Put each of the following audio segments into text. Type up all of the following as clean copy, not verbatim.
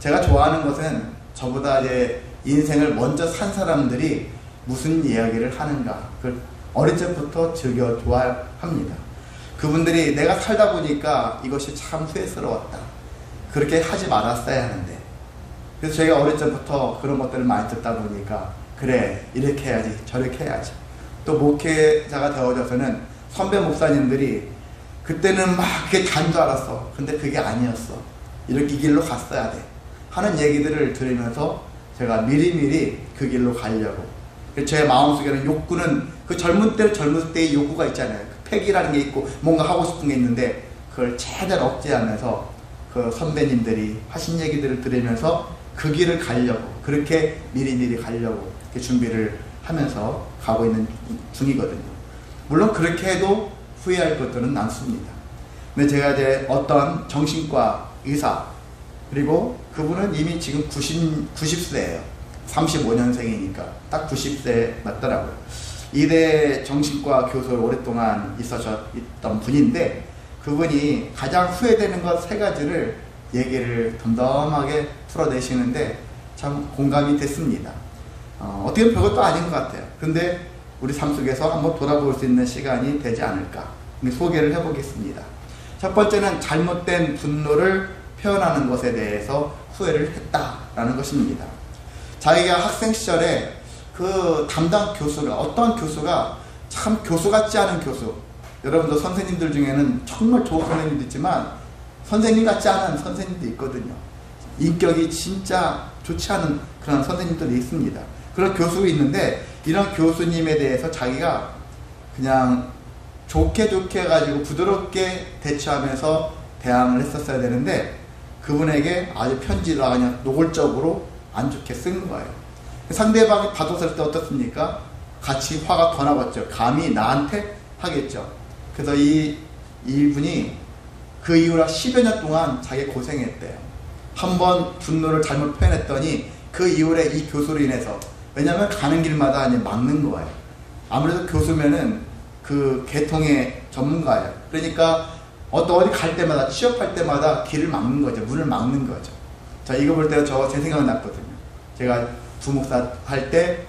제가 좋아하는 것은 저보다 이제 인생을 먼저 산 사람들이 무슨 이야기를 하는가, 그걸 어릴 적부터 즐겨 좋아합니다. 그분들이 내가 살다 보니까 이것이 참 후회스러웠다, 그렇게 하지 말았어야 하는데, 그래서 제가 어릴 적부터 그런 것들을 많이 듣다 보니까 그래, 이렇게 해야지 저렇게 해야지. 또 목회자가 되어져서는 선배 목사님들이 그때는 막 그게 다인 줄 알았어, 근데 그게 아니었어, 이렇게 이 길로 갔어야 돼 하는 얘기들을 들으면서 제가 미리미리 그 길로 가려고, 제 마음속에는 욕구는 그 젊을 때의 욕구가 있잖아요. 그 패기라는 게 있고 뭔가 하고 싶은 게 있는데 그걸 최대한 억제하면서 그 선배님들이 하신 얘기들을 들으면서 그 길을 가려고, 그렇게 미리미리 가려고 이렇게 준비를 하면서 가고 있는 중이거든요. 물론 그렇게 해도 후회할 것들은 많습니다. 근데 제가 이제 어떤 정신과 의사, 그리고 그분은 이미 지금 90세예요. 35년생이니까 딱 90세 맞더라고요. 이대 정신과 교수를 오랫동안 있었던 분인데, 그분이 가장 후회되는 것 3가지를 얘기를 덤덤하게 풀어내시는데 참 공감이 됐습니다. 어떻게 보면 별것도 아닌 것 같아요. 근데 우리 삶 속에서 한번 돌아볼 수 있는 시간이 되지 않을까, 소개를 해보겠습니다. 첫 번째는 잘못된 분노를 표현하는 것에 대해서 후회를 했다라는 것입니다. 자기가 학생 시절에 그 담당 교수가, 어떤 교수가 참 교수 같지 않은 교수, 여러분도 선생님들 중에는 정말 좋은 선생님도 있지만 선생님 같지 않은 선생님도 있거든요. 인격이 진짜 좋지 않은 그런 선생님들이 있습니다. 그런 교수가 있는데, 이런 교수님에 대해서 자기가 그냥 좋게 해가지고 부드럽게 대처하면서 대항을 했었어야 되는데, 그분에게 아주 편지를 그냥 노골적으로 안 좋게 쓴 거예요. 상대방이 받았을 때 어떻습니까? 같이 화가 더 나갔죠. 감히 나한테 하겠죠. 그래서 이분이 그 이후로 10여 년 동안 자기 고생했대요. 한번 분노를 잘못 표현했더니 그 이후에 이 교수로 인해서, 왜냐면 가는 길마다 이제 막는 거예요. 아무래도 교수면은 그 계통의 전문가예요. 그러니까 어디 갈 때마다, 취업할 때마다 길을 막는 거죠. 문을 막는 거죠. 자, 이거 볼 때 제 생각이 났거든요. 제가 부목사 할 때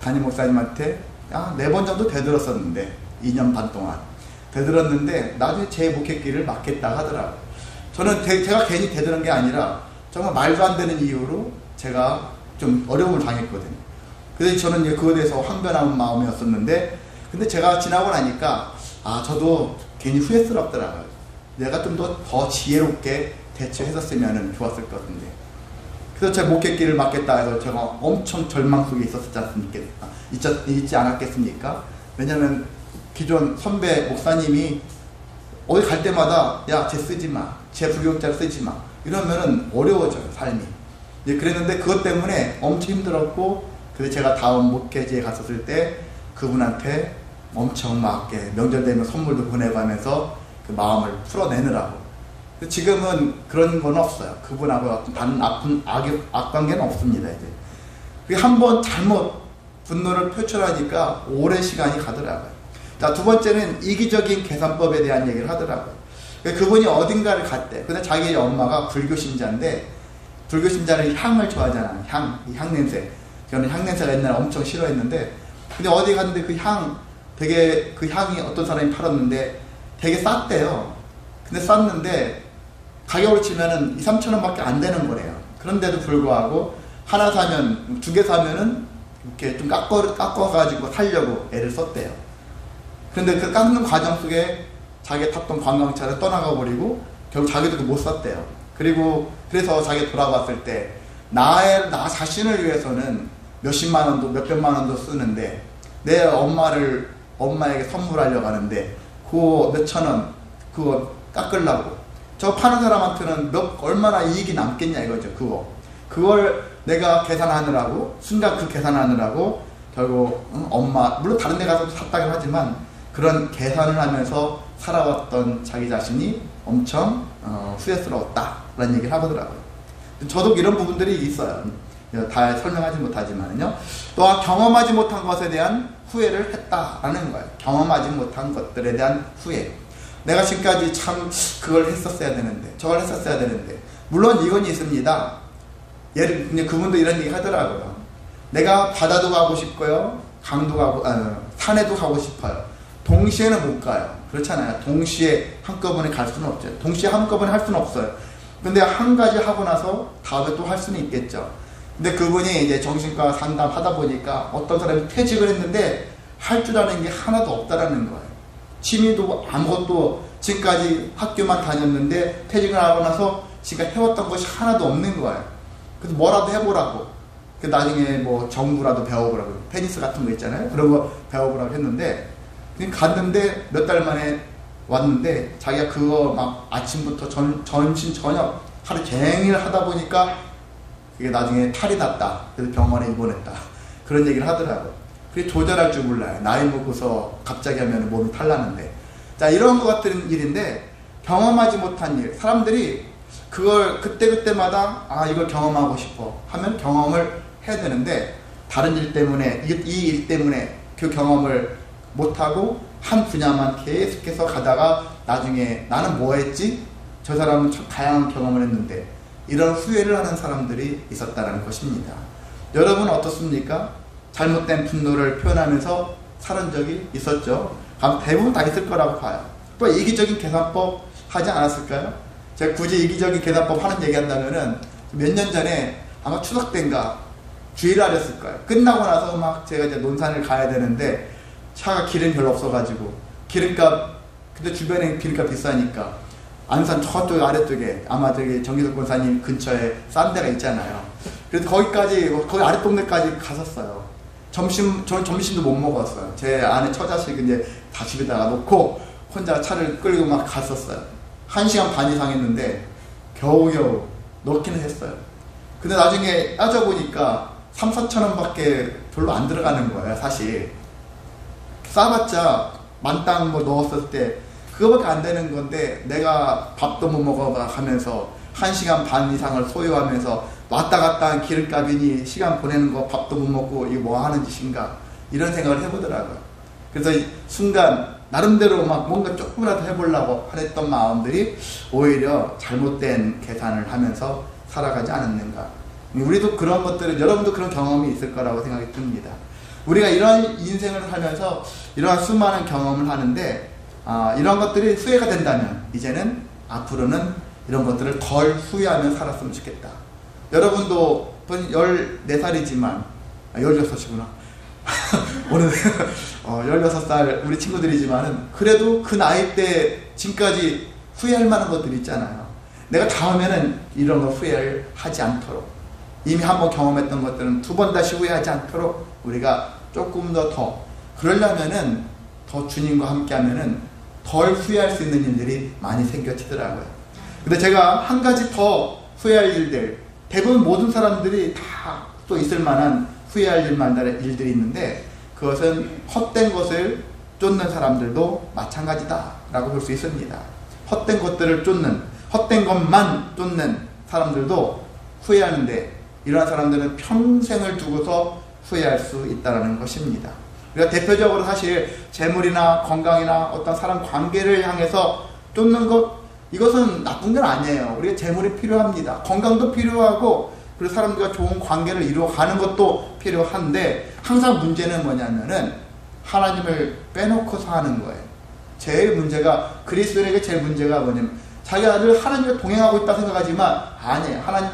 담임 목사님한테 4번 정도 되들었었는데, 2년 반 동안 되들었는데 나중에 제 목회길을 막겠다 하더라고요. 저는 제가 괜히 되들은 게 아니라 정말 말도 안 되는 이유로 제가 좀 어려움을 당했거든요. 그래서 저는 이제 그거에 대해서 황변한 마음이었었는데, 근데 제가 지나고 나니까 저도 괜히 후회스럽더라고요. 내가 좀 더 지혜롭게 대처했었으면 좋았을 것 같은데. 그래서 제 목회길을 막겠다 해서 제가 엄청 절망 속에 있지 않았겠습니까? 왜냐면 기존 선배 목사님이 어디 갈 때마다 쟤 쓰지 마, 쟤 불교육자를 쓰지 마, 이러면은 어려워져요, 삶이. 그랬는데 그것 때문에 엄청 힘들었고, 그래서 제가 다음 목회지에 갔었을 때 그분한테 엄청 막 명절 되면 선물도 보내고 하면서 그 마음을 풀어내느라고. 지금은 그런 건 없어요. 그분하고 다른 악관계는 없습니다. 이제 한번 잘못 분노를 표출하니까 오랜 시간이 가더라고요. 자, 두 번째는 이기적인 계산법에 대한 얘기를 하더라고요. 그분이 어딘가를 갔대. 근데 자기 엄마가 불교 신자인데, 불교 신자는 향을 좋아하잖아. 향 냄새. 저는 향 냄새가 옛날에 엄청 싫어했는데, 근데 어디 갔는데 그 향이 어떤 사람이 팔았는데 되게 쌌대요. 근데 쌌는데 가격으로 치면은 2-3천 원밖에 안 되는 거래요. 그런데도 불구하고 하나 사면, 2개 사면은 이렇게 좀 깎아가지고 살려고 애를 썼대요. 그런데 그 깎는 과정 속에 자기 탔던 관광차를 떠나가 버리고 결국 자기도 못 샀대요. 그래서 자기 돌아왔을 때 나 자신을 위해서는 몇십만 원도 몇백만 원도 쓰는데, 내 엄마에게 선물하려고 하는데 그거 몇천 원 그거 깎으려고, 저 파는 사람한테는 얼마나 이익이 남겠냐 이거죠. 그걸 내가 계산하느라고, 순간 그 계산하느라고 결국 엄마, 물론 다른 데 가서 샀다긴 하지만 그런 계산을 하면서 살아왔던 자기 자신이 엄청 후회스러웠다라는 얘기를 하더라고요. 저도 이런 부분들이 있어요. 다 설명하지 못하지만요. 또한 경험하지 못한 것에 대한 후회를 했다라는 거예요. 경험하지 못한 것들에 대한 후회. 내가 지금까지 참 그걸 했었어야 되는데, 저걸 했었어야 되는데. 물론 이건 있습니다. 그냥 그분도 이런 얘기 하더라고요. 내가 바다도 가고 싶고요, 강도 가고, 산에도 가고 싶어요. 동시에는 못 가요. 그렇잖아요. 동시에 한꺼번에 갈 수는 없죠. 동시에 한꺼번에 할 수는 없어요. 근데 한 가지 하고 나서 다음에 또 할 수는 있겠죠. 근데 그분이 이제 정신과 상담하다 보니까 어떤 사람이 퇴직을 했는데 할 줄 아는 게 하나도 없다라는 거예요. 취미도 아무것도 지금까지 학교만 다녔는데 퇴직을 하고 나서 지가 해왔던 것이 하나도 없는 거예요. 그래서 뭐라도 해보라고. 나중에 뭐 정부라도 배워보라고. 테니스 같은 거 있잖아요. 그런 거 배워보라고 했는데 갔는데 몇 달 만에 왔는데 자기가 그거 막 아침부터 전신 저녁 하루 종일 하다 보니까 그게 나중에 탈이 났다. 그래서 병원에 입원했다. 그런 얘기를 하더라고요. 그게 조절할 줄 몰라요. 나이 먹고서 갑자기 하면 몸이 탈나는데. 자, 이런 것 같은 일인데 경험하지 못한 일. 사람들이 그걸 그때그때마다 이걸 경험하고 싶어 하면 경험을 해야 되는데 다른 일 때문에 이 일 때문에 그 경험을 못하고 한 분야만 계속해서 가다가 나중에 나는 뭐 했지? 저 사람은 참 다양한 경험을 했는데 이런 후회를 하는 사람들이 있었다는 것입니다. 여러분은 어떻습니까? 잘못된 분노를 표현하면서 살은 적이 있었죠? 대부분 다 있을 거라고 봐요. 또 이기적인 계산법 하지 않았을까요? 제가 굳이 이기적인 계산법 하는 얘기 한다면은 몇 년 전에 아마 추석 때인가 주일날이었을 거예요. 끝나고 나서 막 제가 이제 논산을 가야 되는데 차가 기름이 별로 없어가지고 기름값, 근데 주변에 기름값 비싸니까 안산 저쪽 아래쪽에 아마 저기 정기석 권사님 근처에 싼 데가 있잖아요. 그래서 거기 아랫동네까지 갔었어요. 저는 점심도 못 먹었어요. 제 아내 처자식 이제 다 집에다가 놓고 혼자 차를 끌고 막 갔었어요. 1시간 반 이상 했는데 겨우겨우 넣기는 했어요. 근데 나중에 따져보니까 3,4천 원밖에 별로 안 들어가는 거예요. 사실 싸봤자 만땅 뭐 넣었을 때 그거밖에 안 되는 건데 내가 밥도 못 먹어가 하면서 1시간 반 이상을 소요하면서 왔다 갔다 한 기름값이니 시간 보내는 거 밥도 못 먹고 이거 뭐 하는 짓인가 이런 생각을 해보더라고요. 그래서 순간 나름대로 막 뭔가 조금이라도 해보려고 했던 마음들이 오히려 잘못된 계산을 하면서 살아가지 않았는가. 우리도 그런 것들은, 여러분도 그런 경험이 있을 거라고 생각이 듭니다. 우리가 이런 인생을 살면서 이러한 수많은 경험을 하는데 이런 것들이 후회가 된다면 이제는 앞으로는 이런 것들을 덜 후회하며 살았으면 좋겠다. 여러분도 14살이지만 16이구나 오늘 16살 우리 친구들이지만은 그래도 그 나이 때 지금까지 후회할 만한 것들이 있잖아요. 내가 다음에는 이런 거 후회를 하지 않도록, 이미 한번 경험했던 것들은 두 번 다시 후회하지 않도록 우리가 조금 더 그러려면은 더 주님과 함께 하면은 덜 후회할 수 있는 일들이 많이 생겨지더라고요. 근데 제가 한 가지 더 후회할 일들, 대부분 모든 사람들이 다 또 있을 만한 후회할 일들이 있는데 그것은 헛된 것을 쫓는 사람들도 마찬가지다 라고 볼 수 있습니다. 헛된 것들을 쫓는, 헛된 것만 쫓는 사람들도 후회하는데 이러한 사람들은 평생을 두고서 후회할 수 있다는 것입니다. 우리가 대표적으로 사실 재물이나 건강이나 어떤 사람 관계를 향해서 쫓는 것, 이것은 나쁜 건 아니에요. 우리가 재물이 필요합니다. 건강도 필요하고 그리고 사람들과 좋은 관계를 이루어가는 것도 필요한데 항상 문제는 뭐냐면은 하나님을 빼놓고서 하는 거예요. 제일 문제가, 그리스도인에게 제일 문제가 뭐냐면 자기가 늘 하나님과 동행하고 있다 생각하지만 아니에요. 하나님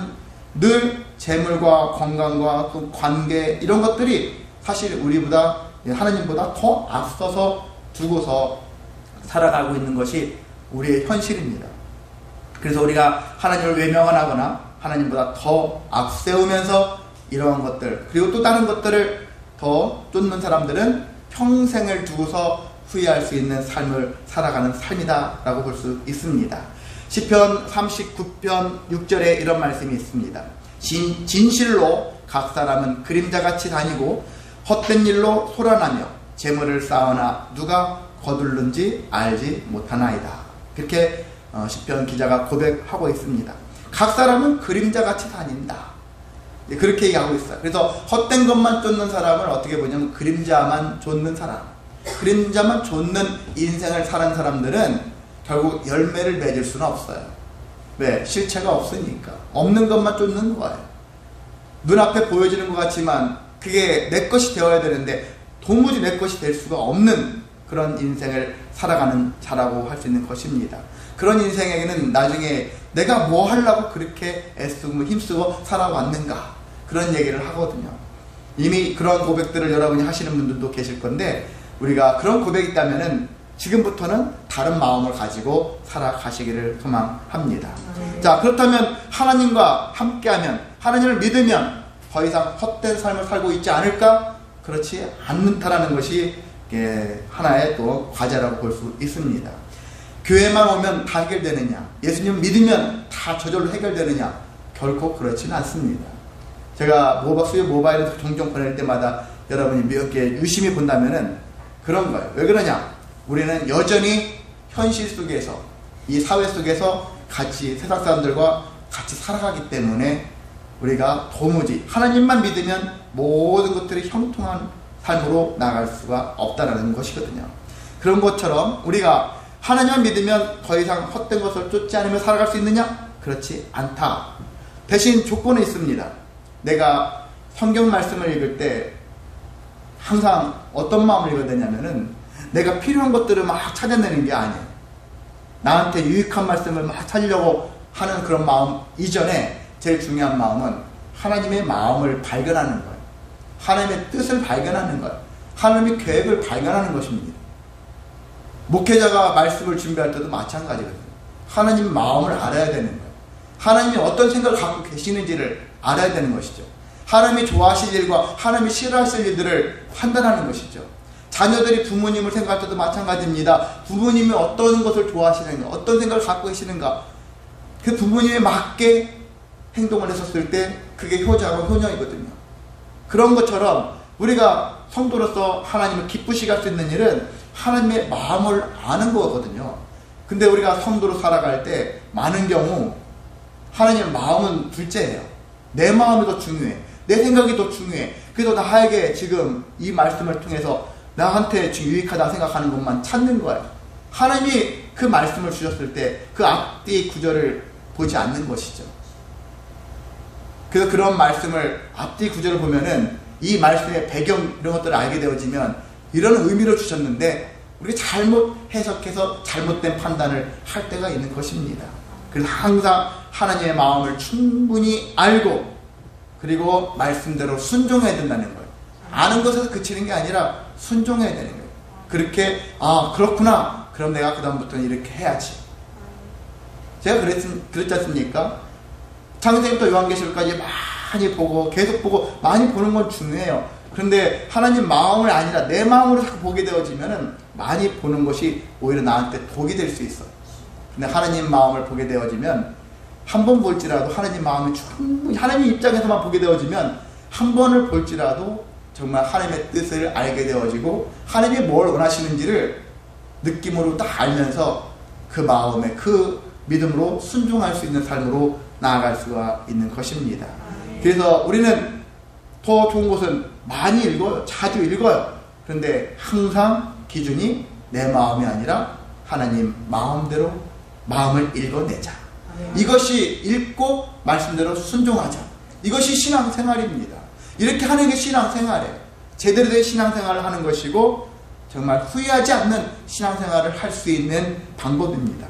늘 재물과 건강과 또 관계 이런 것들이 사실 우리보다, 하나님보다 더 앞서서 두고서 살아가고 있는 것이 우리의 현실입니다. 그래서 우리가 하나님을 외면하거나 하나님보다 더 앞세우면서 이러한 것들, 그리고 또 다른 것들을 더 쫓는 사람들은 평생을 두고서 후회할 수 있는 삶을 살아가는 삶이다 라고 볼 수 있습니다. 시편 39편 6절에 이런 말씀이 있습니다. 진실로 각 사람은 그림자같이 다니고 헛된 일로 소란하며 재물을 쌓으나 누가 거둘는지 알지 못하나이다. 그렇게 시편 기자가 고백하고 있습니다. 각 사람은 그림자같이 다닌다. 그렇게 얘기하고 있어요. 그래서 헛된 것만 쫓는 사람을 어떻게 보냐면 그림자만 쫓는 사람, 그림자만 쫓는 인생을 사는 사람들은 결국 열매를 맺을 수는 없어요. 왜? 실체가 없으니까. 없는 것만 쫓는 거예요. 눈앞에 보여지는 것 같지만 그게 내 것이 되어야 되는데 도무지 내 것이 될 수가 없는 그런 인생을 살아가는 자라고 할 수 있는 것입니다. 그런 인생에게는 나중에 내가 뭐 하려고 그렇게 애쓰고 힘쓰고 살아왔는가, 그런 얘기를 하거든요. 이미 그런 고백들을 여러분이 하시는 분들도 계실 건데, 우리가 그런 고백이 있다면은 지금부터는 다른 마음을 가지고 살아가시기를 소망합니다. 자, 그렇다면 하나님과 함께하면, 하나님을 믿으면 더 이상 헛된 삶을 살고 있지 않을까? 그렇지 않다라는 것이 하나의 또 과제라고 볼 수 있습니다. 교회만 오면 다 해결되느냐, 예수님 믿으면 다 저절로 해결되느냐? 결코 그렇지는 않습니다. 제가 수요 모바일에서 종종 보낼 때마다 여러분이 몇 개 유심히 본다면은 그런 거예요. 왜 그러냐? 우리는 여전히 현실 속에서, 이 사회 속에서 같이 세상 사람들과 같이 살아가기 때문에 우리가 도무지 하나님만 믿으면 모든 것들이 형통한 삶으로 나아갈 수가 없다라는 것이거든요. 그런 것처럼 우리가 하나님만 믿으면 더 이상 헛된 것을 쫓지 않으며 살아갈 수 있느냐? 그렇지 않다. 대신 조건이 있습니다. 내가 성경 말씀을 읽을 때 항상 어떤 마음을 읽어야 되냐면은, 내가 필요한 것들을 막 찾아내는 게 아니에요. 나한테 유익한 말씀을 막 찾으려고 하는 그런 마음 이전에 제일 중요한 마음은 하나님의 마음을 발견하는 거예요. 하나님의 뜻을 발견하는 거예요. 하나님의 계획을 발견하는 것입니다. 목회자가 말씀을 준비할 때도 마찬가지거든요. 하나님 마음을 알아야 되는 거예요. 하나님이 어떤 생각을 갖고 계시는지를 알아야 되는 것이죠. 하나님이 좋아하실 일과 하나님이 싫어하실 일들을 판단하는 것이죠. 자녀들이 부모님을 생각할 때도 마찬가지입니다. 부모님이 어떤 것을 좋아하시는가, 어떤 생각을 갖고 계시는가, 그 부모님에 맞게 행동을 했었을 때 그게 효자고 효녀이거든요. 그런 것처럼 우리가 성도로서 하나님을 기쁘시게 할 수 있는 일은 하나님의 마음을 아는 거거든요. 근데 우리가 성도로 살아갈 때 많은 경우 하나님의 마음은 둘째예요. 내 마음이 더 중요해. 내 생각이 더 중요해. 그래서 나에게 지금 이 말씀을 통해서 나한테 유익하다고 생각하는 것만 찾는 거예요. 하나님이 그 말씀을 주셨을 때 그 앞뒤 구절을 보지 않는 것이죠. 그래서 그런 말씀을, 앞뒤 구절을 보면은 이 말씀의 배경 이런 것들을 알게 되어지면 이런 의미를 주셨는데 우리가 잘못 해석해서 잘못된 판단을 할 때가 있는 것입니다. 그래서 항상 하나님의 마음을 충분히 알고 그리고 말씀대로 순종해야 된다는 거예요. 아는 것에서 그치는 게 아니라 순종해야 되는 거예요. 그렇게 그렇구나. 그럼 내가 그 다음부터는 이렇게 해야지. 제가 그랬지 않습니까? 창세기부터 요한계시록까지 많이 보고 계속 보고 많이 보는 건 중요해요. 그런데 하나님 마음을 아니라 내 마음으로 자꾸 보게 되어지면은 많이 보는 것이 오히려 나한테 독이 될 수 있어요. 근데 하나님 마음을 보게 되어지면 한 번 볼지라도 하나님 마음이 충분히 하나님 입장에서만 보게 되어지면 한 번을 볼지라도 정말 하나님의 뜻을 알게 되어지고 하나님이 뭘 원하시는지를 느낌으로 딱 알면서 그 마음에 그 믿음으로 순종할 수 있는 삶으로 나아갈 수가 있는 것입니다. 그래서 우리는 더 좋은 것은 많이 읽어요. 자주 읽어요. 그런데 항상 기준이 내 마음이 아니라 하나님 마음대로 마음을 읽어내자. 이것이 읽고 말씀대로 순종하자. 이것이 신앙생활입니다. 이렇게 하는 게 신앙생활이에요. 제대로 된 신앙생활을 하는 것이고 정말 후회하지 않는 신앙생활을 할 수 있는 방법입니다.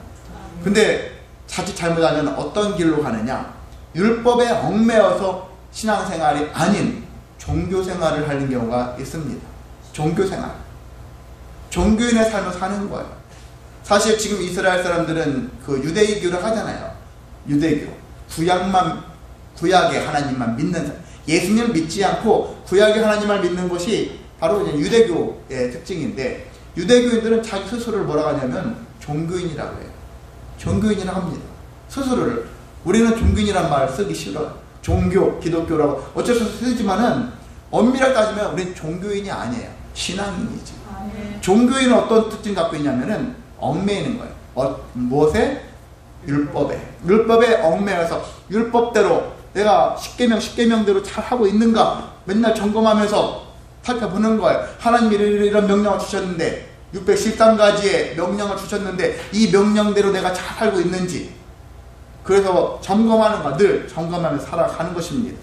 근데 자칫 잘못하면 어떤 길로 가느냐? 율법에 얽매여서 신앙생활이 아닌 종교생활을 하는 경우가 있습니다. 종교생활. 종교인의 삶을 사는 거예요. 사실 지금 이스라엘 사람들은 그 유대교를 하잖아요. 유대교. 구약의 하나님만 믿는 사람. 예수님을 믿지 않고 구약의 하나님을 믿는 것이 바로 이제 유대교의 특징인데, 유대교인들은 자기 스스로를 뭐라고 하냐면 종교인이라고 해요. 종교인이라고 합니다. 스스로를. 우리는 종교인이란 말을 쓰기 싫어요. 종교, 기독교라고 어쩔 수 없이 쓰지만은 엄밀하게 따지면 우리는 종교인이 아니에요. 신앙인이지. 종교인은 어떤 특징 갖고 있냐면은 얽매이는 거예요. 무엇에? 율법에 얽매여서 율법대로 내가 10계명대로 잘 하고 있는가 맨날 점검하면서 살펴보는 거예요. 하나님이 이런 명령을 주셨는데 613가지의 명령을 주셨는데 이 명령대로 내가 잘 살고 있는지, 그래서 점검하는 거, 늘 점검하면서 살아가는 것입니다.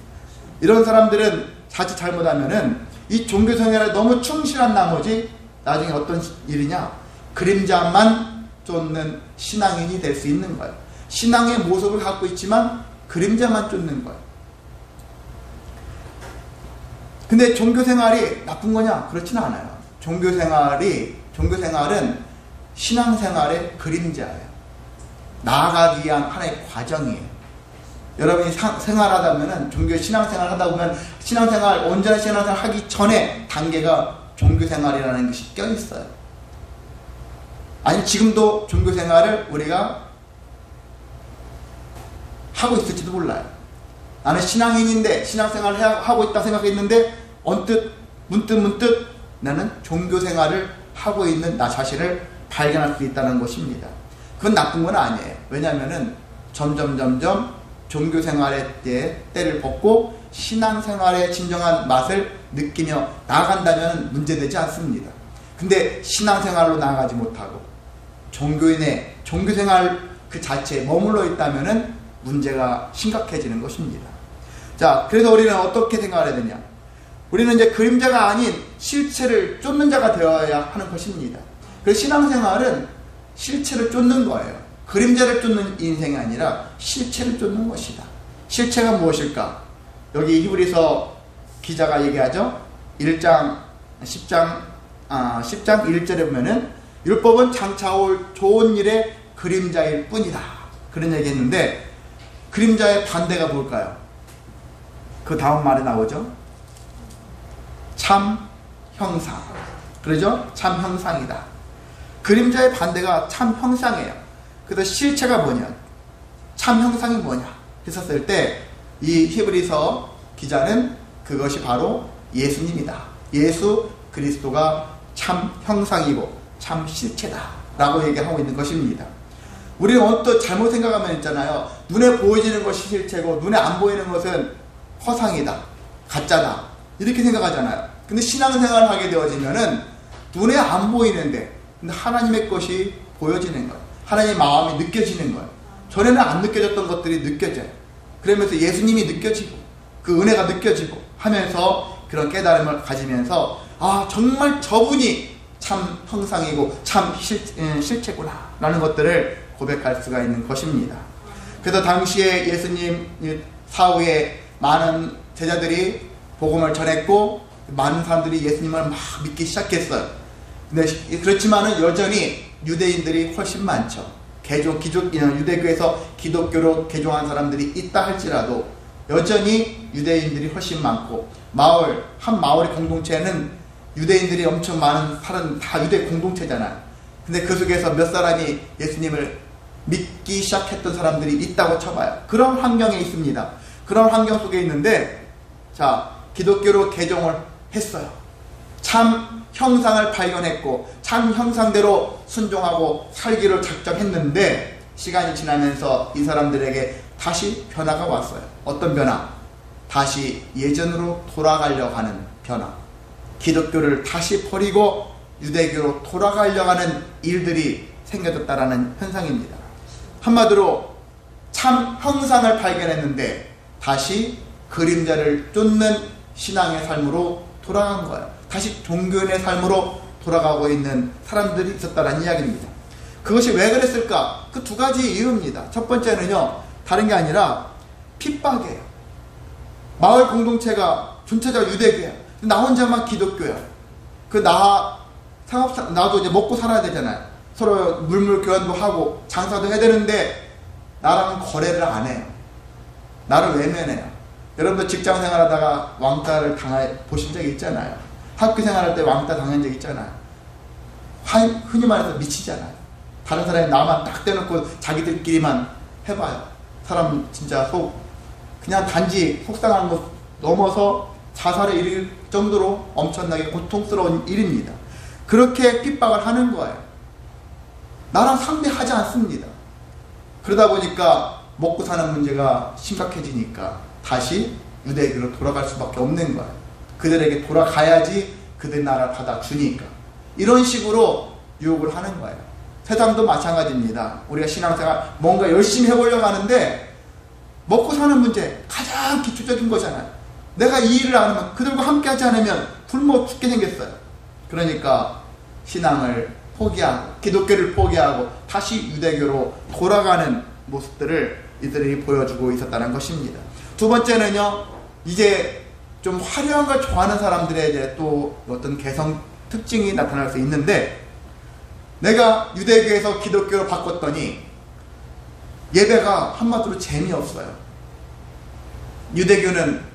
이런 사람들은 자칫 잘못하면은 이 종교 생활에 너무 충실한 나머지 나중에 어떤 일이냐? 그림자만 쫓는 신앙인이 될 수 있는 거예요. 신앙의 모습을 갖고 있지만 그림자만 쫓는 거예요. 근데 종교 생활이 나쁜 거냐? 그렇지는 않아요. 종교 생활은 신앙 생활의 그림자예요. 나아가기 위한 하나의 과정이에요. 여러분이 생활하다 보면은 신앙생활 하다 보면 온전한 신앙생활 하기 전에 단계가 종교생활이라는 것이 껴있어요. 아니 지금도 종교생활을 우리가 하고 있을지도 몰라요. 나는 신앙인인데 신앙생활을 하고 있다 생각했는데 문득 나는 종교생활을 하고 있는 나 자신을 발견할 수 있다는 것입니다. 그건 나쁜 건 아니에요. 왜냐하면은 점점 종교생활의 때를 벗고 신앙생활의 진정한 맛을 느끼며 나아간다면 문제되지 않습니다. 근데 신앙생활로 나아가지 못하고 종교생활 그 자체에 머물러 있다면 문제가 심각해지는 것입니다. 자, 그래서 우리는 어떻게 생각해야 되냐? 우리는 이제 그림자가 아닌 실체를 쫓는 자가 되어야 하는 것입니다. 그래서 신앙생활은 실체를 쫓는 거예요. 그림자를 쫓는 인생이 아니라 실체를 쫓는 것이다. 실체가 무엇일까? 여기 히브리서 기자가 얘기하죠. 10장 1절에 보면은 율법은 장차 올 좋은 일의 그림자일 뿐이다. 그런 얘기 했는데 그림자의 반대가 뭘까요? 그 다음 말에 나오죠. 참 형상. 그러죠? 참 형상이다. 그림자의 반대가 참 형상이에요. 그래서 실체가 뭐냐? 참 형상이 뭐냐? 했었을 때 이 히브리서 기자는 그것이 바로 예수님이다. 예수 그리스도가 참 형상이고 참 실체다 라고 얘기하고 있는 것입니다. 우리는 어떤 잘못 생각하면 있잖아요. 눈에 보여지는 것이 실체고 눈에 안 보이는 것은 허상이다, 가짜다 이렇게 생각하잖아요. 근데 신앙생활을 하게 되어지면은 눈에 안 보이는데 근데 하나님의 것이 보여지는 거예요. 하나님의 마음이 느껴지는 거예요. 전에는 안 느껴졌던 것들이 느껴져요. 그러면서 예수님이 느껴지고 그 은혜가 느껴지고 하면서 그런 깨달음을 가지면서 정말 저분이 참 형상이고 참 실체구나 라는 것들을 고백할 수가 있는 것입니다. 그래서 당시에 예수님 사후에 많은 제자들이 복음을 전했고 많은 사람들이 예수님을 막 믿기 시작했어요. 근데 그렇지만은 여전히 유대인들이 훨씬 많죠. 유대교에서 기독교로 개종한 사람들이 있다 할지라도 여전히 유대인들이 훨씬 많고 한 마을의 공동체는 유대인들이 엄청 많은 사람 다 유대 공동체잖아요. 근데 그 속에서 몇 사람이 예수님을 믿기 시작했던 사람들이 있다고 쳐봐요. 그런 환경에 있습니다. 그런 환경 속에 있는데 기독교로 개종을 했어요. 참 형상을 발견했고 참 형상대로 순종하고 살기를 작정했는데 시간이 지나면서 이 사람들에게 다시 변화가 왔어요. 어떤 변화? 다시 예전으로 돌아가려고 하는 변화. 기독교를 다시 버리고 유대교로 돌아가려고 하는 일들이 생겨졌다라는 현상입니다. 한마디로 참 형상을 발견했는데 다시 그림자를 쫓는 신앙의 삶으로 돌아간 거예요. 다시 종교인의 삶으로 돌아가고 있는 사람들이 있었다는 이야기입니다. 그것이 왜 그랬을까? 그 두 가지 이유입니다. 첫 번째는요, 다른 게 아니라 핍박이에요. 마을 공동체가 전체가 유대교야. 나 혼자만 기독교야. 나도 이제 먹고 살아야 되잖아요. 서로 물물 교환도 하고 장사도 해야 되는데 나랑 거래를 안 해요. 나를 외면해요. 여러분도 직장 생활하다가 왕따를 보신 적이 있잖아요. 학교 생활할 때 왕따 당한 적 있잖아요. 흔히 말해서 미치잖아요. 다른 사람이 나만 딱 떼놓고 자기들끼리만 해봐요. 사람 진짜 그냥 단지 속상한 것 넘어서 자살에 이를 정도로 엄청나게 고통스러운 일입니다. 그렇게 핍박을 하는 거예요. 나랑 상대하지 않습니다. 그러다 보니까 먹고 사는 문제가 심각해지니까 다시 유대교로 돌아갈 수밖에 없는 거예요. 그들에게 돌아가야지 그들 나라를 받아주니까. 이런 식으로 유혹을 하는 거예요. 세상도 마찬가지입니다. 우리가 신앙생활 뭔가 열심히 해보려고 하는데 먹고 사는 문제 가장 기초적인 거잖아요. 내가 이 일을 안 하면, 그들과 함께 하지 않으면 굶어 죽게 생겼어요. 그러니까 신앙을 포기하고 기독교를 포기하고 다시 유대교로 돌아가는 모습들을 이들이 보여주고 있었다는 것입니다. 두 번째는요, 이제 좀 화려한 걸 좋아하는 사람들의 이제 또 어떤 개성 특징이 나타날 수 있는데, 내가 유대교에서 기독교로 바꿨더니 예배가 한마디로 재미없어요. 유대교는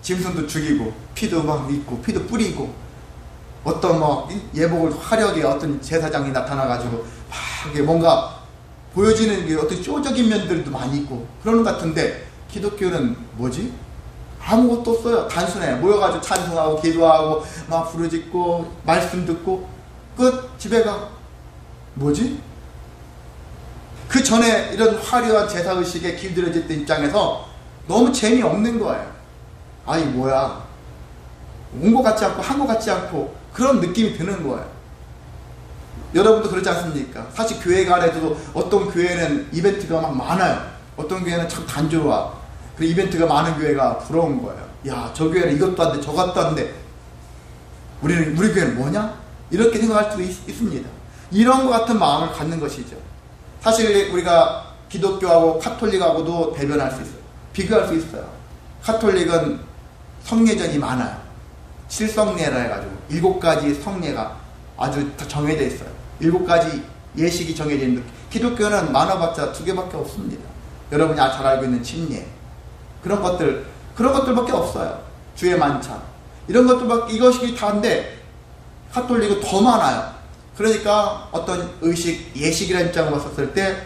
짐승도 죽이고 피도 막 있고 피도 뿌리고 어떤 뭐 예복을 화려하게 어떤 제사장이 나타나가지고 막 뭔가 보여지는 게 어떤 쇼적인 면들도 많이 있고 그러는 것 같은데, 기독교는 뭐지? 아무것도 없어요. 단순해. 모여가지고 찬송하고 기도하고 막 부르짖고 말씀 듣고 끝. 집에 가. 뭐지? 그 전에 이런 화려한 제사의식에 길들여질 때 입장에서 너무 재미없는 거예요. 아이 뭐야, 온 것 같지 않고 한 것 같지 않고 그런 느낌이 드는 거예요. 여러분도 그렇지 않습니까? 사실 교회가 안에도 어떤 교회는 이벤트가 막 많아요. 어떤 교회는 참 단조로워. 그리고 이벤트가 많은 교회가 부러운 거예요. 야, 저 교회는 이것도 안 돼 저것도 안 돼, 우리 교회는 뭐냐? 이렇게 생각할 수도 있습니다. 이런 것 같은 마음을 갖는 것이죠. 사실 우리가 기독교하고 카톨릭하고도 대변할 수 있어요. 비교할 수 있어요. 카톨릭은 성례전이 많아요. 칠성례라 해가지고 7가지 성례가 아주 다 정해져 있어요. 7가지 예식이 정해져 있는데, 기독교는 많아봤자 2개밖에 없습니다. 여러분이 잘 알고 있는 침례, 그런 것들밖에 없어요. 주의 만찬, 이런 것들밖에, 이것이 다인데 카톨릭은 더 많아요. 그러니까 어떤 의식, 예식이라는 입장을 봤었을 때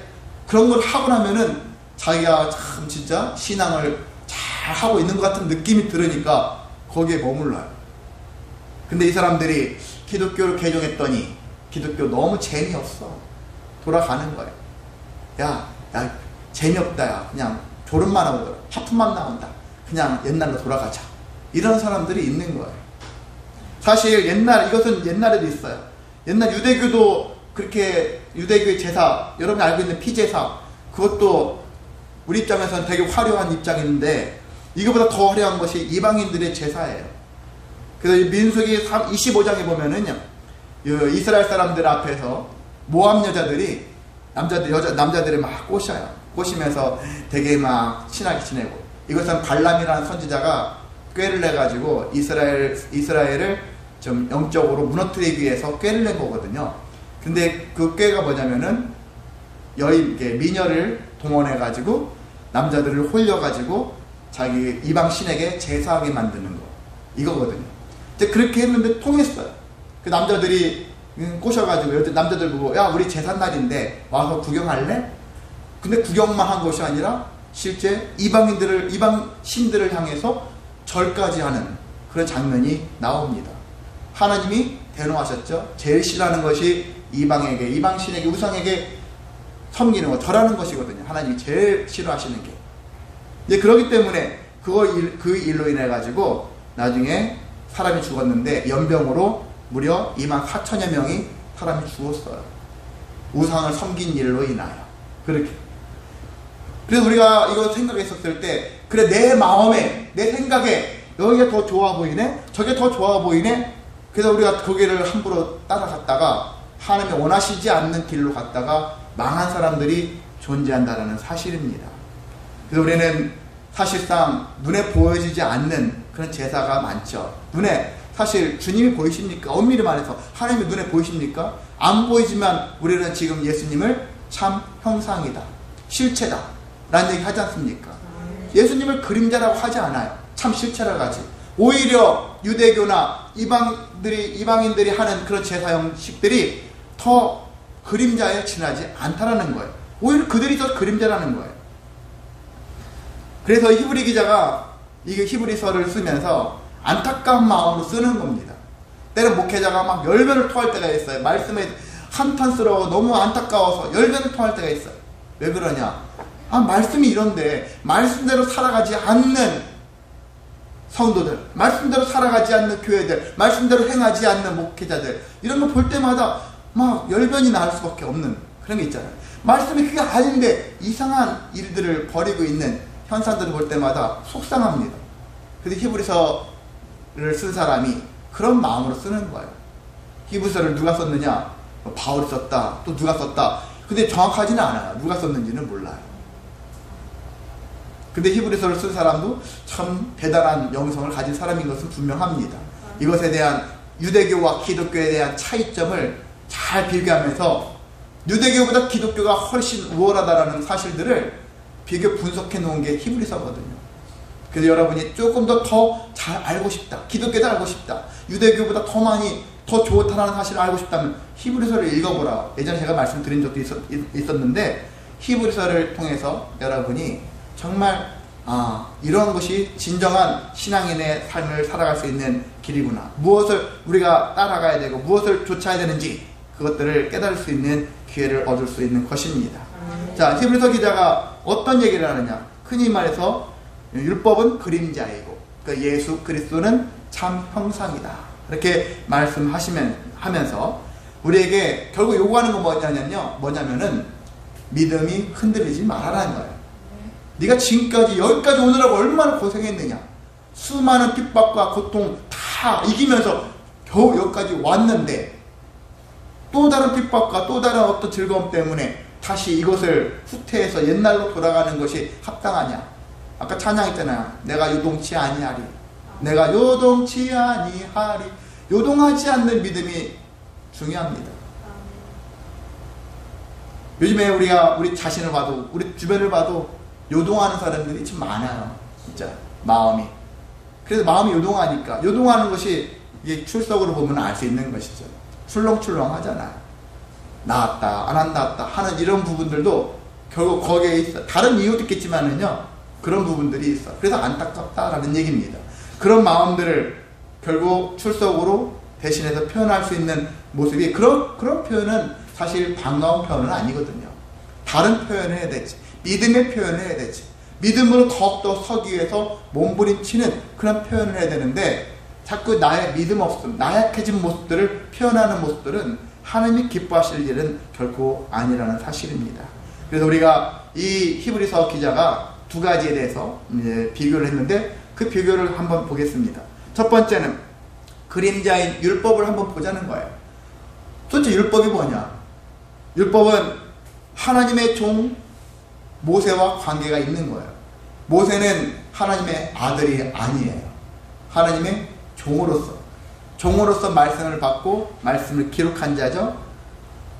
그런 걸 하고 나면은 자기가 참 진짜 신앙을 잘 하고 있는 것 같은 느낌이 들으니까 거기에 머물러요. 근데 이 사람들이 기독교를 개종했더니 기독교 너무 재미없어. 돌아가는 거예요. 야, 재미없다. 야, 그냥 졸음만 하고 하품만 나온다. 그냥 옛날로 돌아가자. 이런 사람들이 있는 거예요. 사실 이것은 옛날에도 있어요. 옛날 유대교도 그렇게, 유대교의 제사, 여러분이 알고 있는 피제사, 그것도 우리 입장에서는 되게 화려한 입장인데 이거보다 더 화려한 것이 이방인들의 제사예요. 그래서 민수기 25장에 보면은요, 이스라엘 사람들 앞에서 모압 여자들이 남자들을 막 꼬셔요. 꼬시면서 되게 막 친하게 지내고, 이것은 발람이라는 선지자가 꾀를 내가지고 이스라엘을 좀 영적으로 무너뜨리기 위해서 꾀를 낸 거거든요. 근데 그 꾀가 뭐냐면은 미녀를 동원해가지고 남자들을 홀려가지고 자기 이방 신에게 제사하게 만드는 거, 이거거든요. 이제 그렇게 했는데 통했어요. 그 남자들이 꼬셔가지고 남자들 보고, 야, 우리 제삿날인데 와서 구경할래? 근데 구경만 한 것이 아니라 실제 이방 신들을 향해서 절까지 하는 그런 장면이 나옵니다. 하나님이 대노하셨죠. 제일 싫어하는 것이 이방 신에게, 우상에게 섬기는 것, 절하는 것이거든요. 하나님이 제일 싫어하시는 게. 이제 그렇기 때문에 그 일로 인해 가지고 나중에 사람이 죽었는데 연병으로 무려 24,000여 명이 사람이 죽었어요. 우상을 섬긴 일로 인하여. 그렇게. 그래서 우리가 이거 생각했었을 때, 그래, 내 마음에, 내 생각에 여기가 더 좋아 보이네, 저게 더 좋아 보이네. 그래서 우리가 거기를 함부로 따라갔다가 하나님이 원하시지 않는 길로 갔다가 망한 사람들이 존재한다는 사실입니다. 그래서 우리는 사실상 눈에 보여지지 않는 그런 제사가 많죠. 눈에, 사실 주님이 보이십니까? 엄밀히 말해서 하나님이 눈에 보이십니까? 안 보이지만 우리는 지금 예수님을 참 형상이다, 실체다 라는 얘기 하지 않습니까? 예수님을 그림자라고 하지 않아요. 참 실체라고 하지. 오히려 유대교나 이방인들이 하는 그런 제사 형식들이 더 그림자에 지나지 않다라는 거예요. 오히려 그들이 더 그림자라는 거예요. 그래서 히브리 기자가 이게 히브리서를 쓰면서 안타까운 마음으로 쓰는 겁니다. 때로 목회자가 막 열변을 토할 때가 있어요. 말씀에 한탄스러워 너무 안타까워서 열변을 토할 때가 있어요. 왜 그러냐? 말씀이 이런데 말씀대로 살아가지 않는 성도들, 말씀대로 살아가지 않는 교회들, 말씀대로 행하지 않는 목회자들, 이런 거 볼 때마다 막 열변이 날 수밖에 없는 그런 게 있잖아요. 말씀이 그게 아닌데 이상한 일들을 벌이고 있는 현상들을 볼 때마다 속상합니다. 그래서 히브리서를 쓴 사람이 그런 마음으로 쓰는 거예요. 히브리서를 누가 썼느냐? 바울이 썼다. 또 누가 썼다. 근데 정확하지는 않아요. 누가 썼는지는 몰라요. 근데 히브리서를 쓴 사람도 참 대단한 영성을 가진 사람인 것은 분명합니다. 이것에 대한 유대교와 기독교에 대한 차이점을 잘 비교하면서 유대교보다 기독교가 훨씬 우월하다라는 사실들을 비교 분석해 놓은 게 히브리서거든요. 그래서 여러분이 조금 더 잘 알고 싶다. 기독교도 알고 싶다. 유대교보다 더 많이 더 좋다라는 사실을 알고 싶다면 히브리서를 읽어보라. 예전에 제가 말씀드린 적도 있었는데 히브리서를 통해서 여러분이 정말 이런 것이 진정한 신앙인의 삶을 살아갈 수 있는 길이구나. 무엇을 우리가 따라가야 되고 무엇을 좇아야 되는지 그것들을 깨달을 수 있는 기회를 얻을 수 있는 것입니다. 자, 히브리서 기자가 어떤 얘기를 하느냐. 흔히 말해서 율법은 그림자이고 그러니까 예수 그리스도는 참 형상이다. 이렇게 말씀하면서 우리에게 결국 요구하는 건 뭐냐면은 믿음이 흔들리지 말아라는 거예요. 네가 지금까지 여기까지 오느라고 얼마나 고생했느냐. 수많은 핍박과 고통 다 이기면서 겨우 여기까지 왔는데 또 다른 핍박과 또 다른 어떤 즐거움 때문에 다시 이것을 후퇴해서 옛날로 돌아가는 것이 합당하냐. 아까 찬양했잖아요. 내가 요동치 아니하리. 내가 요동치 아니하리. 요동하지 않는 믿음이 중요합니다. 요즘에 우리가 우리 자신을 봐도 우리 주변을 봐도 요동하는 사람들이 참 많아요. 진짜 마음이. 그래서 마음이 요동하니까 요동하는 것이 이게 출석으로 보면 알 수 있는 것이죠. 출렁출렁 하잖아요. 나왔다 안 나왔다 하는 이런 부분들도 결국 거기에 있어. 다른 이유도 있겠지만은요. 그런 부분들이 있어. 그래서 안타깝다라는 얘기입니다. 그런 마음들을 결국 출석으로 대신해서 표현할 수 있는 모습이 그런 표현은 사실 반가운 표현은 아니거든요. 다른 표현을 해야 되지. 믿음의 표현을 해야 되지. 믿음으로 더욱더 서기 위해서 몸부림치는 그런 표현을 해야 되는데 자꾸 나의 믿음 없음, 나약해진 모습들을 표현하는 모습들은 하나님이 기뻐하실 일은 결코 아니라는 사실입니다. 그래서 우리가 이 히브리서 기자가 두 가지에 대해서 이제 비교를 했는데 그 비교를 한번 보겠습니다. 첫 번째는 그림자인 율법을 한번 보자는 거예요. 도대체 율법이 뭐냐? 율법은 하나님의 종 모세와 관계가 있는 거예요. 모세는 하나님의 아들이 아니에요. 하나님의 종으로서 말씀을 받고 말씀을 기록한 자죠.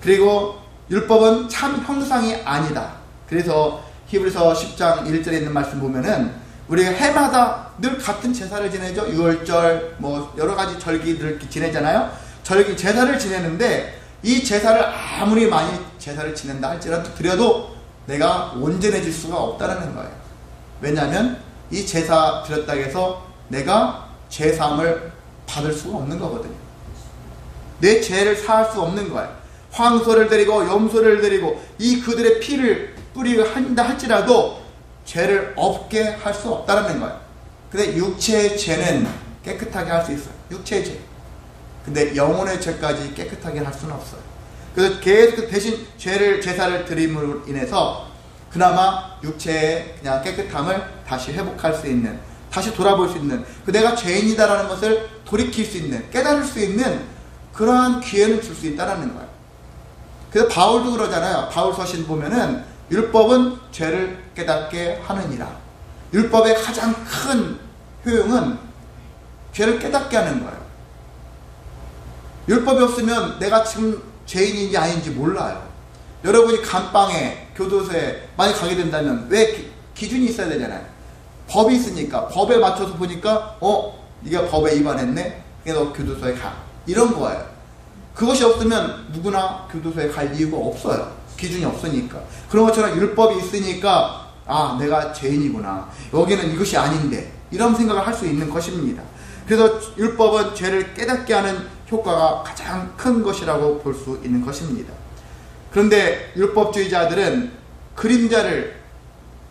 그리고 율법은 참 형상이 아니다. 그래서 히브리서 10장 1절에 있는 말씀 보면은 우리가 해마다 늘 같은 제사를 지내죠. 유월절 뭐 여러 가지 절기들을 지내잖아요. 제사를 지내는데 이 제사를 아무리 많이 제사를 지낸다 할지라도 드려도 내가 온전해질 수가 없다는 거예요. 왜냐하면 이 제사 드렸다고 해서 내가 죄사함을 받을 수가 없는 거거든요. 내 죄를 사할 수 없는 거예요. 황소를 드리고 염소를 드리고 이 그들의 피를 뿌리고 한다 할지라도 죄를 없게 할 수 없다는 거예요. 근데 육체의 죄는 깨끗하게 할 수 있어요. 육체의 죄. 근데 영혼의 죄까지 깨끗하게 할 수는 없어요. 그래서 계속 대신 제사를 드림으로 인해서 그나마 육체의 그냥 깨끗함을 다시 회복할 수 있는, 다시 돌아볼 수 있는, 내가 죄인이다라는 것을 돌이킬 수 있는, 깨달을 수 있는 그러한 기회를 줄 수 있다는 거예요. 그래서 바울도 그러잖아요. 바울 서신 보면은 율법은 죄를 깨닫게 하느니라. 율법의 가장 큰 효용은 죄를 깨닫게 하는 거예요. 율법이 없으면 내가 지금 죄인인지 아닌지 몰라요. 여러분이 감방에, 교도소에 많이 가게 된다면 왜 기준이 있어야 되잖아요. 법이 있으니까 법에 맞춰서 보니까 네가 법에 위반했네? 그래서 너 교도소에 가. 이런 거예요. 그것이 없으면 누구나 교도소에 갈 이유가 없어요. 기준이 없으니까. 그런 것처럼 율법이 있으니까 내가 죄인이구나. 여기는 이것이 아닌데. 이런 생각을 할 수 있는 것입니다. 그래서 율법은 죄를 깨닫게 하는 효과가 가장 큰 것이라고 볼 수 있는 것입니다. 그런데 율법주의자들은 그림자를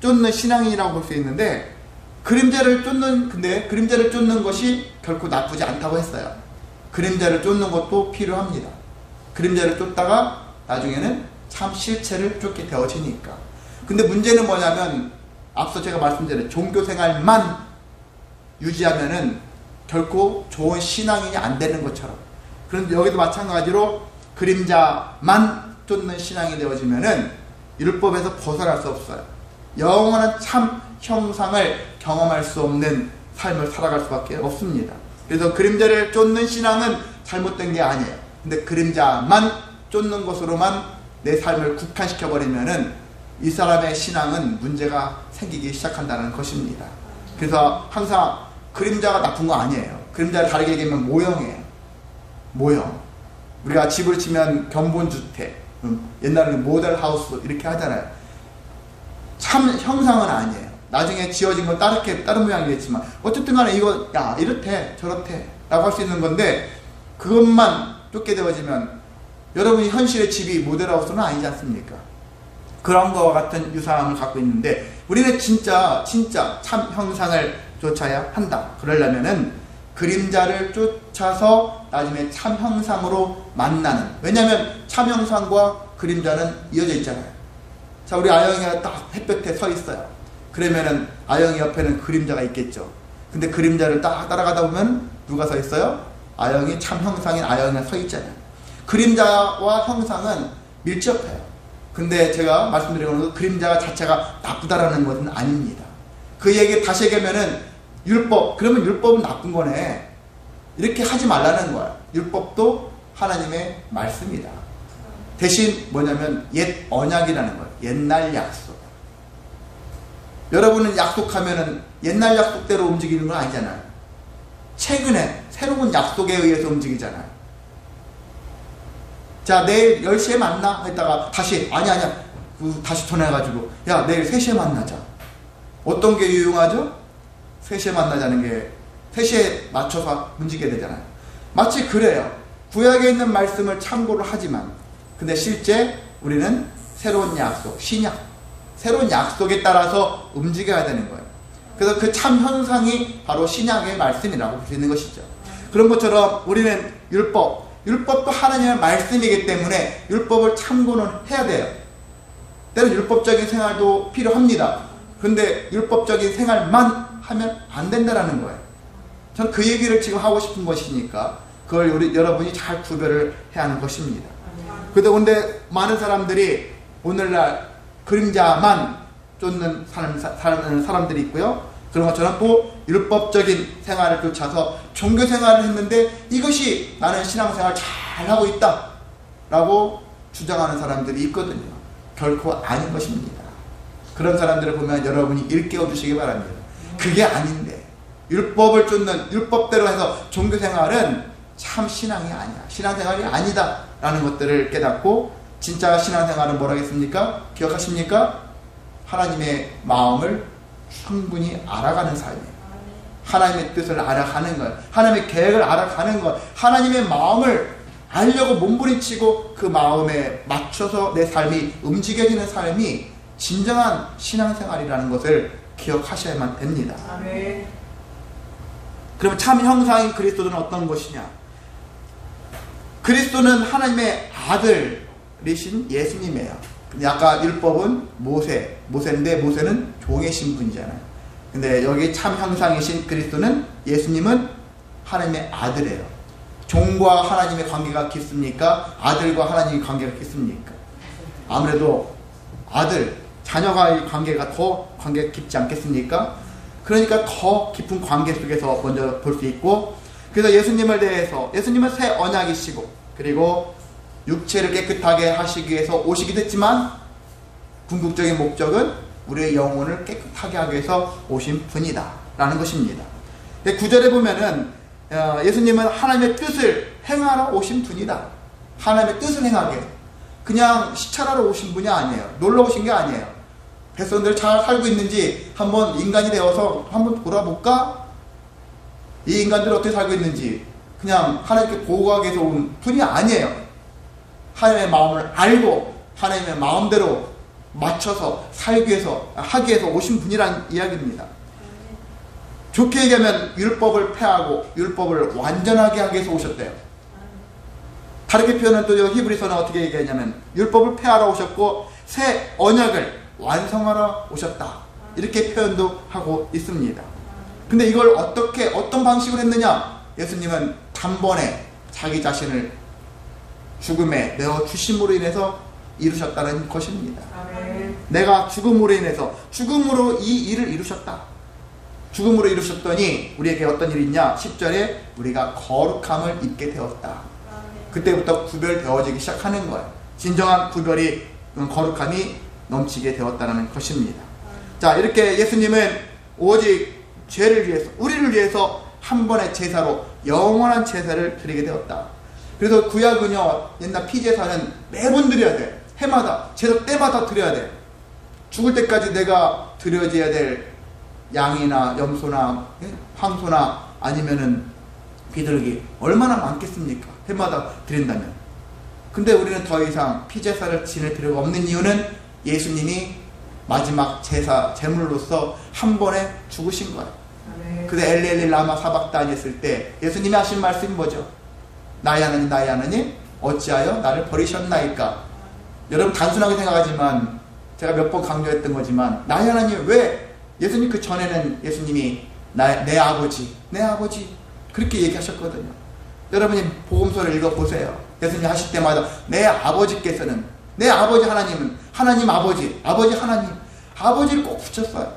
쫓는 신앙인이라고 볼 수 있는데 그림자를 쫓는 것이 결코 나쁘지 않다고 했어요. 그림자를 쫓는 것도 필요합니다. 그림자를 쫓다가 나중에는 참 실체를 쫓게 되어지니까. 근데 문제는 뭐냐면 앞서 제가 말씀드린 종교생활만 유지하면은 결코 좋은 신앙인이 안 되는 것처럼, 그런데 여기도 마찬가지로 그림자만 쫓는 신앙이 되어지면은 율법에서 벗어날 수 없어요. 영원한 참 형상을 경험할 수 없는 삶을 살아갈 수밖에 없습니다. 그래서 그림자를 쫓는 신앙은 잘못된 게 아니에요. 근데 그림자만 쫓는 것으로만 내 삶을 국한시켜 버리면은 이 사람의 신앙은 문제가 생기기 시작한다는 것입니다. 그래서 항상 그림자가 나쁜 거 아니에요. 그림자를 다르게 얘기하면 모형이에요. 모형. 우리가 집을 치면 견본주택, 옛날에는 모델하우스 이렇게 하잖아요. 참 형상은 아니에요. 나중에 지어진 건 다른 모양이겠지만 어쨌든 간에 이거 야 이렇대 저렇대 라고 할 수 있는 건데, 그것만 쫓게 되어지면 여러분이 현실의 집이 모델하우스는 아니지 않습니까? 그런 거와 같은 유사함을 갖고 있는데, 우리는 진짜 참 형상을 쫓아야 한다. 그러려면은 그림자를 쫓아서 나중에 참 형상으로 만나는, 왜냐하면 참 형상과 그림자는 이어져 있잖아요. 자, 우리 아영이가 딱 햇볕에 서 있어요. 그러면은 아영이 옆에는 그림자가 있겠죠. 근데 그림자를 딱 따라가다 보면 누가 서 있어요? 아영이 참 형상인 아영이가 서 있잖아요. 그림자와 형상은 밀접해요. 근데 제가 말씀드린 것은 그림자 자체가 나쁘다라는 것은 아닙니다. 그 얘기 다시 얘기하면은 율법, 그러면 율법은 나쁜 거네, 이렇게 하지 말라는 거야. 율법도 하나님의 말씀이다. 대신 뭐냐면 옛 언약이라는 거예요. 옛날 약속. 여러분은 약속하면은 옛날 약속대로 움직이는 건 아니잖아요. 최근에 새로운 약속에 의해서 움직이잖아요. 자, 내일 10시에 만나 했다가 다시 아니야 다시 전화해가지고 야 내일 3시에 만나자. 어떤 게 유용하죠? 3시에 만나자는 게 3시에 맞춰서 움직여야 되잖아요. 마치 그래요. 구약에 있는 말씀을 참고를 하지만 근데 실제 우리는 새로운 약속, 신약, 새로운 약속에 따라서 움직여야 되는 거예요. 그래서 그 참 현상이 바로 신약의 말씀이라고 볼 수 있는 것이죠. 그런 것처럼 우리는 율법도 하나님의 말씀이기 때문에 율법을 참고는 해야 돼요. 때로 율법적인 생활도 필요합니다. 그런데 율법적인 생활만 하면 안 된다는 거예요. 저는 그 얘기를 지금 하고 싶은 것이니까 그걸 여러분이 잘 구별을 해야 하는 것입니다. 그런데 많은 사람들이 오늘날 그림자만 쫓는 사람들이 있고요. 그런 것처럼 또 율법적인 생활을 쫓아서 종교 생활을 했는데 이것이 나는 신앙생활 잘하고 있다 라고 주장하는 사람들이 있거든요. 결코 아닌 것입니다. 그런 사람들을 보면 여러분이 일깨워 주시기 바랍니다. 그게 아닌데 율법을 쫓는, 율법대로 해서 종교 생활은 참 신앙이 아니야, 신앙생활이 아니다 라는 것들을 깨닫고 진짜 신앙생활은 뭐라겠습니까? 기억하십니까? 하나님의 마음을 충분히 알아가는 삶이에요. 하나님의 뜻을 알아가는 것, 하나님의 계획을 알아가는 것, 하나님의 마음을 알려고 몸부림치고 그 마음에 맞춰서 내 삶이 움직여지는 삶이 진정한 신앙생활이라는 것을 기억하셔야만 됩니다. 아멘. 그러면 참 형상인 그리스도는 어떤 것이냐? 그리스도는 하나님의 아들이신 예수님이에요. 근데 아까 율법은 모세인데 모세는 종의 신분이잖아요. 근데 여기 참 형상이신 그리스도는, 예수님은 하나님의 아들이에요. 종과 하나님의 관계가 깊습니까? 아들과 하나님의 관계가 깊습니까? 아무래도 아들, 자녀와의 관계가 더 관계가 깊지 않겠습니까? 그러니까 더 깊은 관계 속에서 먼저 볼 수 있고, 그래서 예수님을 대해서, 예수님은 새 언약이시고 그리고 육체를 깨끗하게 하시기 위해서 오시기도 했지만 궁극적인 목적은 우리의 영혼을 깨끗하게 하기 위해서 오신 분이다 라는 것입니다. 9절에 보면은 예수님은 하나님의 뜻을 행하러 오신 분이다. 하나님의 뜻을 행하게, 그냥 시찰하러 오신 분이 아니에요. 놀러 오신 게 아니에요. 백성들 잘 살고 있는지 한번 인간이 되어서 한번 돌아볼까? 이 인간들이 어떻게 살고 있는지 그냥 하나님께 보고하기 위해서 온 분이 아니에요. 하나님의 마음을 알고 하나님의 마음대로 맞춰서 살기 위해서, 하기 위해서 오신 분이라는 이야기입니다. 좋게 얘기하면 율법을 폐하고 율법을 완전하게 하기 위해서 오셨대요. 다르게 표현은 또 히브리서는 어떻게 얘기하냐면 율법을 폐하러 오셨고 새 언약을 완성하러 오셨다, 이렇게 표현도 하고 있습니다. 근데 이걸 어떤 방식으로 했느냐? 예수님은 단번에 자기 자신을 죽음에 내어 주심으로 인해서 이루셨다는 것입니다. 아멘. 내가 죽음으로 인해서 죽음으로 이 일을 이루셨다. 죽음으로 이루셨더니 우리에게 어떤 일이 있냐? 10절에 우리가 거룩함을 입게 되었다. 그때부터 구별되어지기 시작하는 거예요. 진정한 구별이, 거룩함이 넘치게 되었다는 것입니다. 자, 이렇게 예수님은 오직 죄를 위해서, 우리를 위해서 한 번의 제사로 영원한 제사를 드리게 되었다. 그래서 구약은요, 옛날 피제사는 매번 드려야 돼. 해마다, 제사 때마다 드려야 돼. 죽을 때까지 내가 드려져야 될 양이나 염소나 황소나 아니면은 비둘기 얼마나 많겠습니까? 해마다 드린다면. 근데 우리는 더 이상 피제사를 지낼 필요가 없는 이유는 예수님이 마지막 제사, 제물로서 한 번에 죽으신 거예요. 근데 엘리엘리 라마 사박다니 했을 때 예수님이 하신 말씀이 뭐죠? 나의 하나님, 나의 하나님, 어찌하여 나를 버리셨나이까? 여러분 단순하게 생각하지만 제가 몇 번 강조했던 거지만 나의 하나님, 왜? 예수님 그 전에는 예수님이 내 아버지, 내 아버지 그렇게 얘기하셨거든요. 여러분이 복음서를 읽어보세요. 예수님이 하실 때마다 내 아버지께서는, 내 아버지 하나님은, 하나님 아버지, 아버지 하나님, 아버지를 꼭 붙였어요.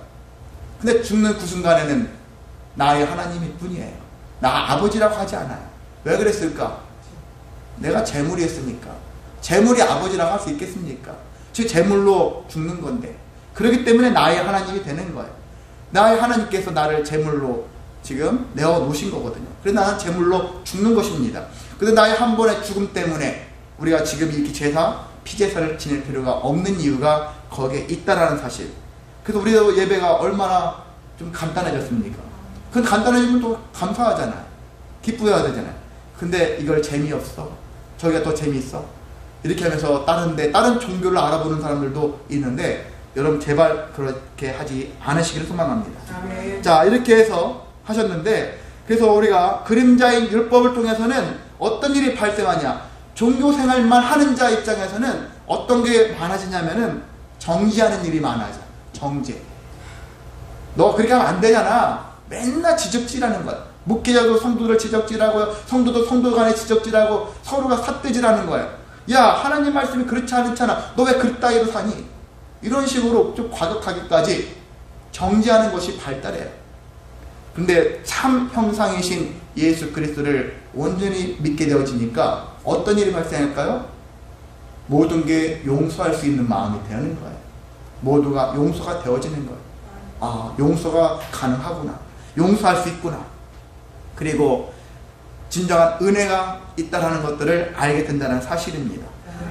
근데 죽는 그 순간에는 나의 하나님일 뿐이에요. 나 아버지라고 하지 않아요. 왜 그랬을까? 내가 재물이었으니까. 재물이 아버지라고 할 수 있겠습니까? 즉 재물로 죽는 건데. 그렇기 때문에 나의 하나님이 되는 거예요. 나의 하나님께서 나를 재물로 지금 내어 놓으신 거거든요. 그래서 나는 재물로 죽는 것입니다. 그런데 나의 한 번의 죽음 때문에 우리가 지금 이렇게 제사, 피제사를 지낼 필요가 없는 이유가 거기에 있다라는 사실. 그래서 우리도 예배가 얼마나 좀 간단해졌습니까? 그건 간단해지면 또 감사하잖아요. 기뻐해야 되잖아요. 근데 이걸 재미없어, 저기가 더 재미있어, 이렇게 하면서 다른 종교를 알아보는 사람들도 있는데 여러분 제발 그렇게 하지 않으시기를 소망합니다. 아멘. 자, 이렇게 해서 하셨는데, 그래서 우리가 그림자인 율법을 통해서는 어떤 일이 발생하냐? 종교생활만 하는 자 입장에서는 어떤 게 많아지냐면은 정지하는 일이 많아져. 정죄. 너 그렇게 하면 안 되잖아. 맨날 지적질하는 거야. 목회자도 성도를 지적질하고, 성도도 성도 간에 지적질하고, 서로가 삿대질하는 거야. 야, 하나님 말씀이 그렇지 않잖아. 너 왜 그따위로 사니? 이런 식으로 좀 과격하기까지 정지하는 것이 발달해요. 근데 참 형상이신 예수 그리스도를 온전히 믿게 되어지니까 어떤 일이 발생할까요? 모든 게 용서할 수 있는 마음이 되는 거예요. 모두가 용서가 되어지는 거예요. 아, 용서가 가능하구나. 용서할 수 있구나. 그리고 진정한 은혜가 있다는 것들을 알게 된다는 사실입니다.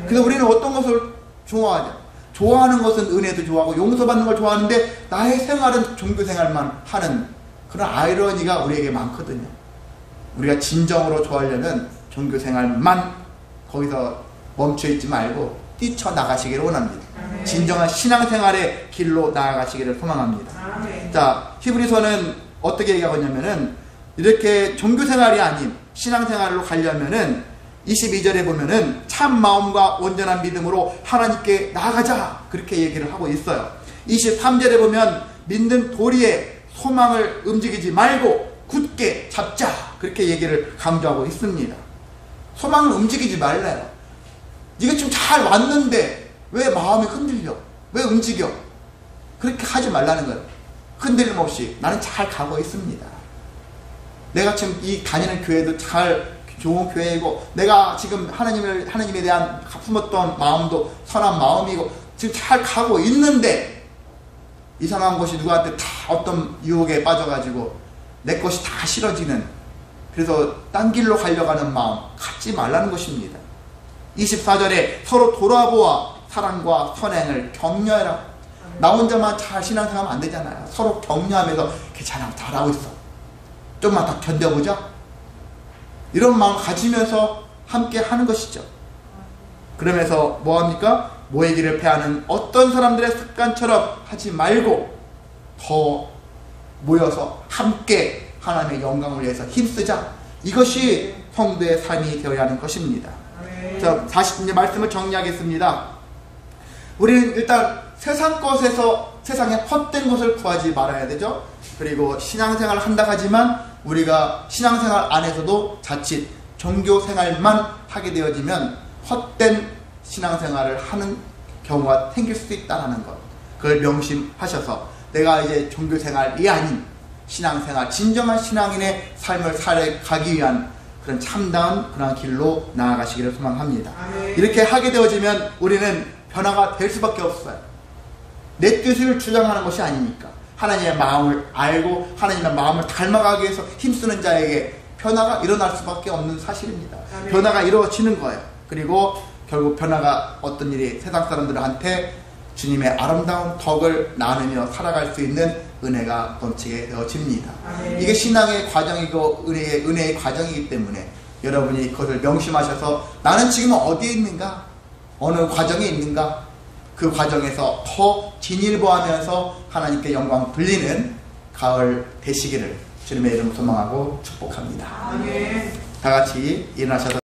그래서 우리는 어떤 것을 좋아하냐? 좋아하는 것은 은혜도 좋아하고 용서받는 걸 좋아하는데 나의 생활은 종교생활만 하는 그런 아이러니가 우리에게 많거든요. 우리가 진정으로 좋아하려면 종교생활만 거기서 멈춰있지 말고 뛰쳐나가시기를 원합니다. 진정한 신앙생활의 길로 나아가시기를 소망합니다. 자, 히브리서는 어떻게 얘기하고 있냐면은 이렇게 종교생활이 아닌 신앙생활로 가려면은 22절에 보면은 참 마음과 온전한 믿음으로 하나님께 나아가자, 그렇게 얘기를 하고 있어요. 23절에 보면 믿는 도리에 소망을 움직이지 말고 굳게 잡자, 그렇게 얘기를 강조하고 있습니다. 소망을 움직이지 말래요. 이게 좀 잘 왔는데 왜 마음이 흔들려? 왜 움직여? 그렇게 하지 말라는 거예요. 흔들림 없이 나는 잘 가고 있습니다. 내가 지금 이 다니는 교회도 잘 좋은 교회이고, 내가 지금 하나님에 대한 품었던 마음도 선한 마음이고, 지금 잘 가고 있는데, 이상한 것이 누구한테 다 어떤 유혹에 빠져가지고, 내 것이 다 싫어지는, 그래서 딴 길로 가려가는 마음, 갖지 말라는 것입니다. 24절에 서로 돌아보아 사랑과 선행을 격려해라. 나 혼자만 잘 신앙생활하면 안 되잖아요. 서로 격려하면서, 괜찮아, 잘하고 있어. 좀만 더 견뎌보자. 이런 마음 가지면서 함께 하는 것이죠. 그러면서 뭐합니까? 모이기를 패하는 어떤 사람들의 습관처럼 하지 말고 더 모여서 함께 하나님의 영광을 위해서 힘쓰자. 이것이 성도의 삶이 되어야 하는 것입니다. 자, 다시 이제 말씀을 정리하겠습니다. 우리는 일단 세상 것에서 세상에 헛된 것을 구하지 말아야 되죠. 그리고 신앙생활을 한다 하지만 우리가 신앙생활 안에서도 자칫 종교생활만 하게 되어지면 헛된 신앙생활을 하는 경우가 생길 수도 있다는 것, 그걸 명심하셔서 내가 이제 종교생활이 아닌 신앙생활, 진정한 신앙인의 삶을 살아가기 위한 그런 참다운 그런 길로 나아가시기를 소망합니다. 이렇게 하게 되어지면 우리는 변화가 될 수밖에 없어요. 내 뜻을 주장하는 것이 아니니까 하나님의 마음을 알고 하나님의 마음을 닮아가기 위해서 힘쓰는 자에게 변화가 일어날 수밖에 없는 사실입니다. 변화가 이루어지는 거예요. 그리고 결국 변화가 어떤 일이 세상 사람들한테 주님의 아름다운 덕을 나누며 살아갈 수 있는 은혜가 넘치게 되어집니다. 이게 신앙의 과정이고 은혜의 과정이기 때문에 여러분이 그것을 명심하셔서 나는 지금 어디에 있는가? 어느 과정에 있는가? 그 과정에서 더 진일보하면서 하나님께 영광 돌리는 가을 되시기를 주님의 이름 소망하고 축복합니다. 다 같이 일어나셔서